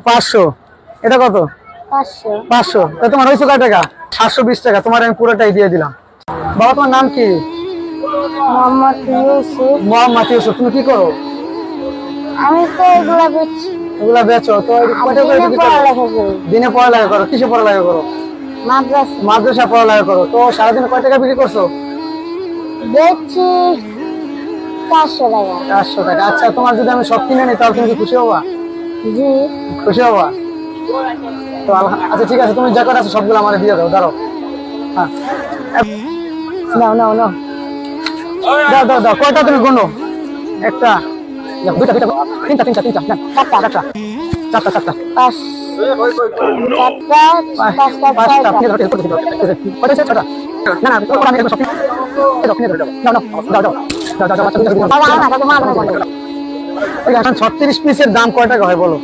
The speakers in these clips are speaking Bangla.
500। এটা কত? 500। 500। তা তোমার হয়েছে কয় টাকা? 720 টাকা। তোমার আমি পুরোটাই দিয়ে দিলাম। বাবা তোমার নাম কি? মোহাম্মদ ইউসুফ। মোহাম্মদ ইউসুফ। তুমি কি করো? আমি তো এগুলা বেচি। এগুলা বেচো তো? কয়টা করে বিক্রি করো? পড়ালেখা করি। দিনে পড়ালেখা করো? কিসে পড়ালেখা করো? মাদ্রাসা। মাদ্রাসা পড়ালেখা করো। তো সারাদিনে কয় টাকা বিক্রি করছো? বেচি 400 টাকা। 400 টাকা। আচ্ছা, তোমার যদি আমি সব কিনে নিই তাহলে তুমি কি খুশি হবা? জি। খুশি হবা? তো আচ্ছা ঠিক আছে, তুমি যা করে আছো সবগুলো আমাকে দিয়ে দাও। দাঁড়াও। হ্যাঁ, নাও নাও নাও, দাও দাও দাও। কয়টা তুমি গুনো? একটা, দুইটা, তিনটা, না, চারটা। 5 পাঁচটা। কয়টা আছে? ছয়টা। না না, আমি একদম সব কিনে দাও। নাও নাও, দাও দাও দাও দাও। এখন 36 পিসের দাম কয় টাকা হয় বলো?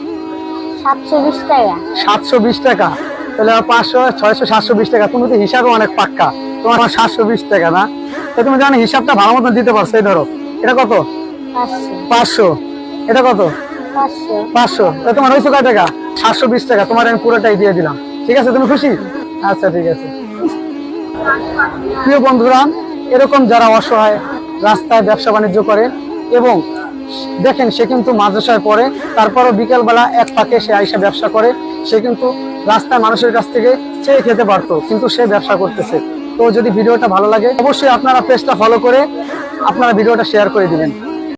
720 টাকা। 720 টাকা। তাহলে 500, 600, 720 টাকা। তুমি তো হিসাবে অনেক পাক্কা। তোমার 720 টাকা না? তো তুমি জানো হিসাবটা ভালো মতন দিতে পারছো। এই ধরো, এটা কত? 500। 500। এটা কত? 500। 500। তা তোমার হয়েছে কয় টাকা? 720 টাকা। তোমার আমি পুরোটাই দিয়ে দিলাম। ঠিক আছে, তুমি খুশি? আচ্ছা ঠিক আছে। প্রিয় বন্ধুরা, এরকম যারা অসহায় রাস্তায় ব্যবসা বাণিজ্য করে এবং দেখেন সে কিন্তু মাদ্রাসায় পড়ে, তারপরও বিকেলবেলা এক ফাঁকে সে আইসা ব্যবসা করে। সে কিন্তু রাস্তায় মানুষের কাছ থেকে চেয়ে খেতে পারতো, কিন্তু সে ব্যবসা করতেছে। তো যদি ভিডিওটা ভালো লাগে অবশ্যই আপনারা পেজটা ফলো করে আপনারা ভিডিওটা শেয়ার করে দিবেন।